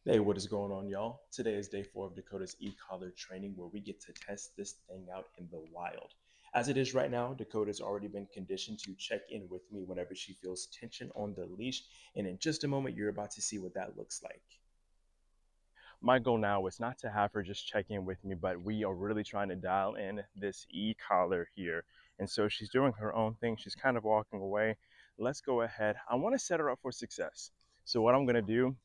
Hey, what is going on, y'all? Today is day 4 of Dakota's e-collar training where we get to test this thing out in the wild. As it is right now, Dakota's already been conditioned to check in with me whenever she feels tension on the leash, and in just a moment, you're about to see what that looks like. My goal now is not to have her just check in with me, but we are really trying to dial in this e-collar here. And so she's doing her own thing. She's kind of walking away. Let's go ahead. I want to set her up for success. So what I'm going to do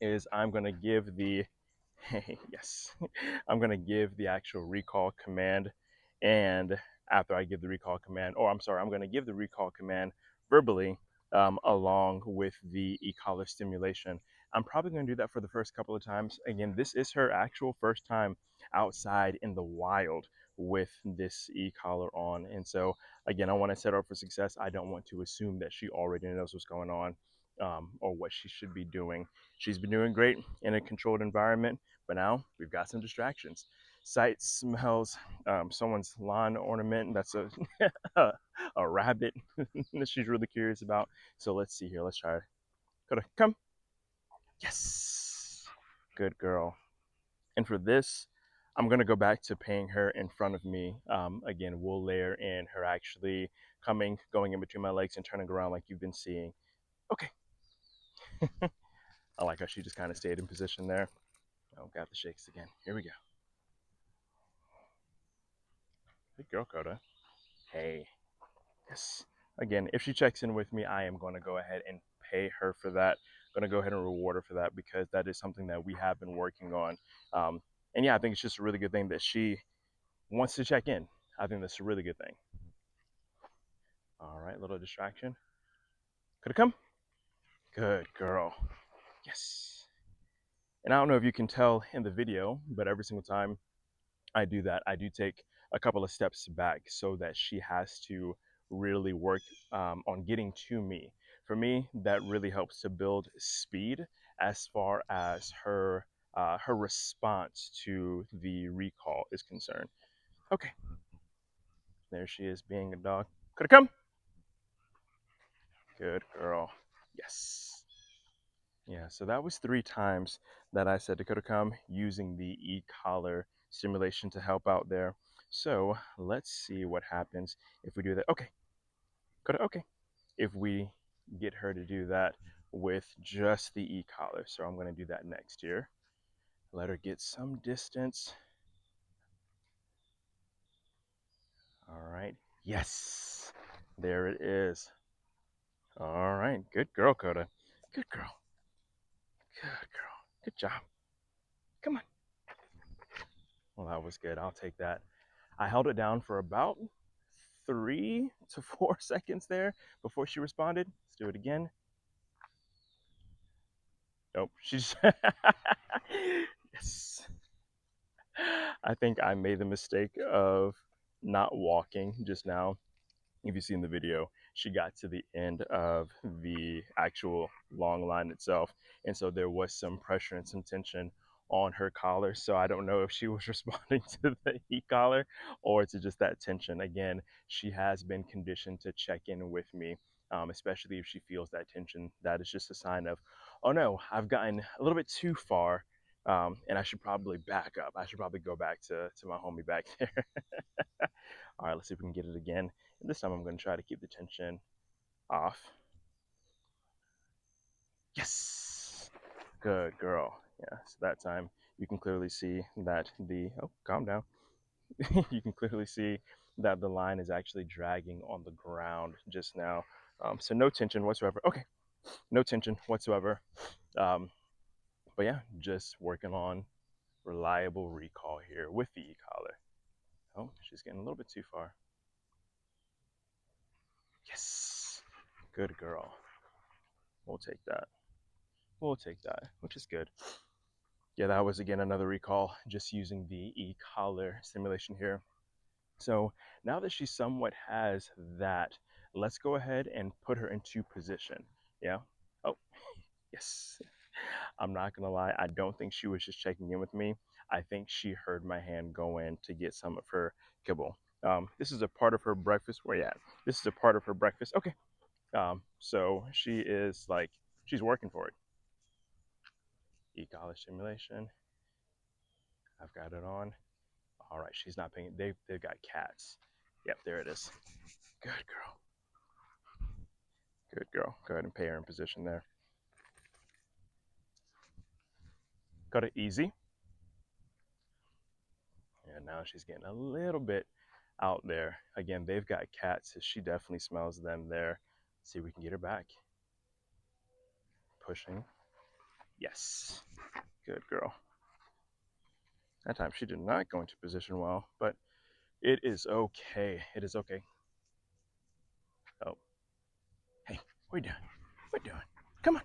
is I'm going to give the yes, I'm going to give the actual recall command. And after I give the recall command, or I'm sorry, I'm going to give the recall command verbally along with the e-collar stimulation. I'm probably going to do that for the first couple of times. Again, this is her actual first time outside in the wild with this e-collar on. And so, again, I want to set her up for success. I don't want to assume that she already knows what's going on or what she should be doing. She's been doing great in a controlled environment, but now we've got some distractions. Sight, smells, someone's lawn ornament that's a rabbit that she's really curious about. So let's see here. Let's try it. Coda, come. Yes. Good girl. And for this, I'm going to go back to paying her in front of me. Again, we'll layer in her actually coming, going in between my legs and turning around like you've been seeing. Okay. I like how she just kind of stayed in position there. Oh, got the shakes again. Here we go. Good girl, Coda. Hey. Yes. Again, if she checks in with me, I am going to go ahead and pay her for that. I'm going to go ahead and reward her for that because that is something that we have been working on. And yeah, I think it's just a really good thing that she wants to check in. I think that's a really good thing. All right, little distraction. Could it come? Good girl. Yes. And I don't know if you can tell in the video, but every single time I do that, I do take a couple of steps back so that she has to really work on getting to me. For me, that really helps to build speed as far as her response to the recall is concerned. Okay, there she is being a dog. Could it come? Good girl. Yes. Yeah, so that was 3 times that I said Dakota come using the e-collar stimulation to help out there. So let's see what happens if we do that. Okay, Dakota, okay. If we get her to do that with just the e-collar. So I'm going to do that next here. Let her get some distance. All right. Yes, there it is. All right, good girl, Coda. Good girl. Good girl. Good job. Come on. Well, that was good. I'll take that. I held it down for about 3 to 4 seconds there before she responded. Let's do it again. Nope. She's yes. I think I made the mistake of not walking just now. If you see in the video, she got to the end of the actual long line itself. And so there was some pressure and some tension on her collar. So I don't know if she was responding to the heat collar or to just that tension. Again, she has been conditioned to check in with me, especially if she feels that tension. That is just a sign of, oh no, I've gotten a little bit too far. And I should probably back up. I should probably go back to my homie back there. All right, let's see if we can get it again. And this time I'm going to try to keep the tension off. Yes. Good girl. Yeah, so that time you can clearly see that oh, calm down. You can clearly see that the line is actually dragging on the ground just now. So no tension whatsoever. Okay, no tension whatsoever. Um, but yeah, just working on reliable recall here with the e-collar. Oh, she's getting a little bit too far. Yes. Good girl. We'll take that. We'll take that, which is good. Yeah, that was again another recall, just using the e-collar stimulation here. So now that she somewhat has that, let's go ahead and put her into position. Yeah. Oh, yes. I'm not gonna lie, I don't think she was just checking in with me. I think she heard my hand go in to get some of her kibble. This is a part of her breakfast. Where you at? This is a part of her breakfast. Okay. So she is like, she's working for it. E-collar stimulation. I've got it on. All right, she's not paying. They've got cats. Yep, there it is. Good girl. Good girl. Go ahead and pay her in position there. Got it easy. And now she's getting a little bit out there. Again, they've got cats, so she definitely smells them there. See if we can get her back. Pushing. Yes. Good girl. That time she did not go into position well, but it is okay. It is okay. Oh, hey, what are you doing? What are you doing? Come on.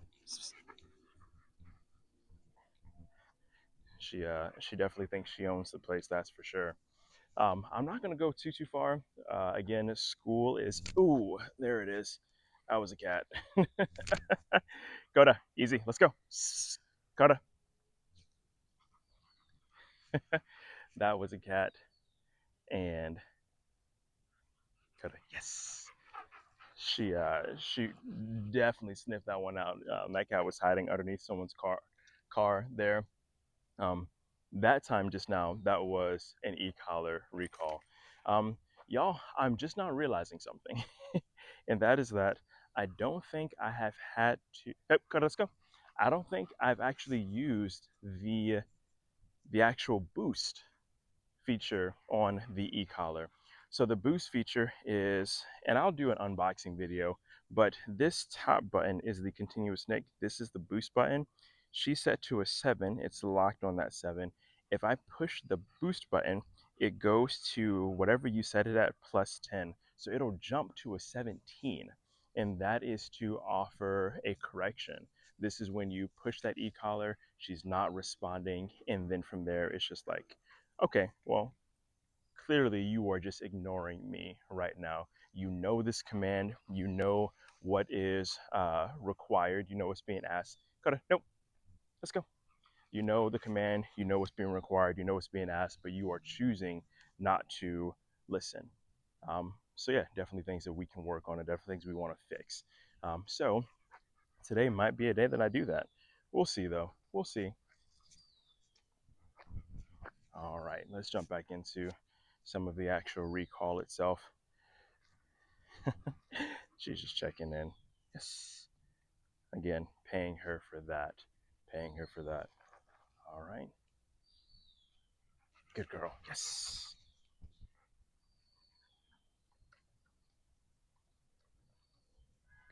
She definitely thinks she owns the place. That's for sure. I'm not gonna go too far. Again, school is. Ooh, there it is. That was a cat. Dakota, easy. Let's go. Dakota, that was a cat. And Dakota, yes. She definitely sniffed that one out. That cat was hiding underneath someone's car there. Um, that time just now, that was an e-collar recall. Um, y'all, I'm just not realizing something, and that is that I don't think I have had to. Hey, let's go. I don't think I've actually used the actual boost feature on the e-collar. So the boost feature is, and I'll do an unboxing video, but this top button is the continuous nick. This is the boost button. She's set to a 7. It's locked on that 7. If I push the boost button, it goes to whatever you set it at plus 10. So it'll jump to a 17. And that is to offer a correction. This is when you push that e-collar, she's not responding. And then from there, it's just like, okay, well, clearly you are just ignoring me right now. You know this command, you know what is required, you know what's being asked. Gotta, nope, let's go. You know the command, you know what's being required, you know what's being asked, but you are choosing not to listen. So yeah, definitely things that we can work on and definitely things we want to fix. So today might be a day that I do that. We'll see though. We'll see. All right, let's jump back into some of the actual recall itself. She's just checking in. Yes. Again, paying her for that. Paying her for that. All right. Good girl. Yes.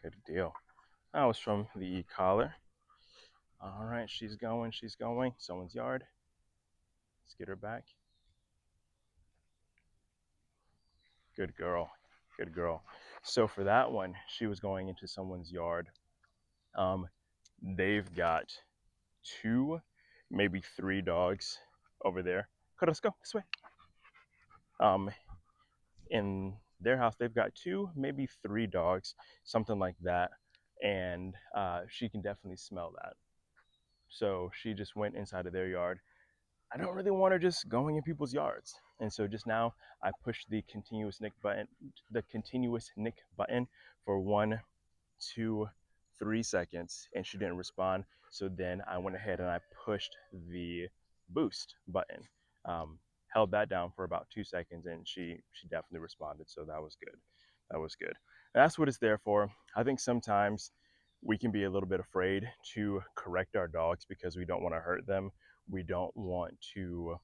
Good deal. That was from the e-collar. All right, she's going. She's going. Someone's yard. Let's get her back. Good girl. Good girl. So for that one, she was going into someone's yard. Um, they've got 2, maybe 3 dogs over there. Let's go this way. Um, in their house, they've got 2, maybe 3 dogs, something like that. And she can definitely smell that. So she just went inside of their yard. I don't really want her just going in people's yards. And so just now I pushed the continuous nick button for 1, 2, 3 seconds, and she didn't respond. So then I went ahead and I pushed the boost button, held that down for about 2 seconds, and she definitely responded. So that was good. That was good. That's what it's there for. I think sometimes we can be a little bit afraid to correct our dogs because we don't want to hurt them. We don't want to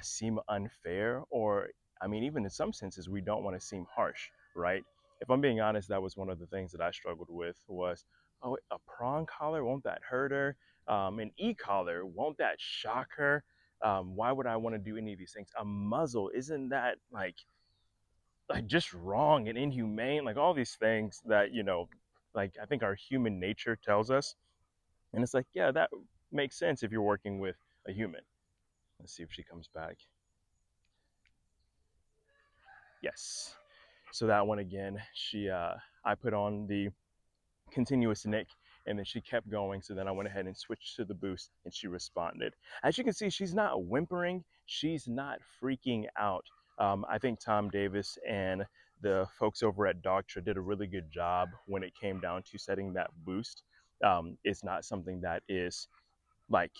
seem unfair, or I mean, even in some senses, we don't want to seem harsh, right? If I'm being honest, that was one of the things that I struggled with was, oh, a prong collar, won't that hurt her? An e-collar, won't that shock her? Why would I want to do any of these things? A muzzle, isn't that like just wrong and inhumane? Like all these things that, like I think our human nature tells us. And it's like, yeah, that makes sense if you're working with a human. Let's see if she comes back. Yes. So that one again, I put on the continuous nick and then she kept going. So then I went ahead and switched to the boost and she responded. As you can see, she's not whimpering. She's not freaking out. I think Tom Davis and the folks over at Dogtra did a really good job when it came down to setting that boost. It's not something that is like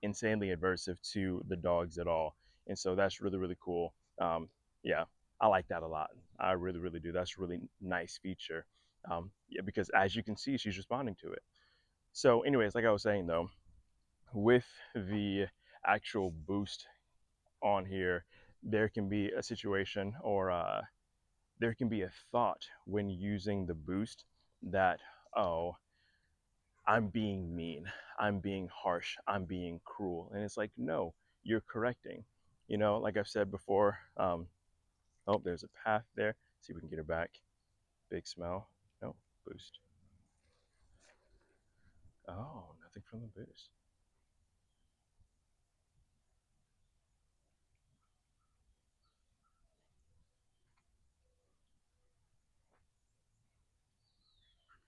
insanely adversive to the dogs at all. And so that's really, really cool. Yeah, I like that a lot. I really, really do. That's a really nice feature. Yeah, because as you can see, she's responding to it. So, anyways, like I was saying though, with the actual boost on here, there can be a situation or there can be a thought when using the boost that, oh, I'm being mean, I'm being harsh, I'm being cruel. And it's like, no, you're correcting. You know, like I've said before, oh, there's a path there. See if we can get her back. Big smell. No, boost. Oh, nothing from the boost.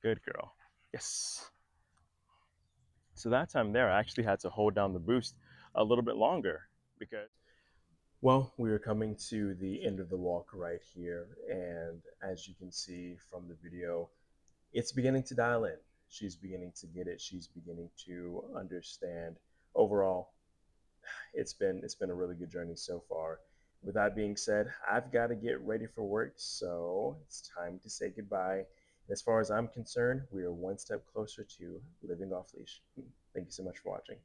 Good girl. Yes. So that time there, I actually had to hold down the boost a little bit longer because, well, we are coming to the end of the walk right here. And as you can see from the video, it's beginning to dial in. She's beginning to get it. She's beginning to understand. Overall, it's been a really good journey so far. With that being said, I've got to get ready for work, so it's time to say goodbye. As far as I'm concerned, we are one step closer to living off leash. Thank you so much for watching.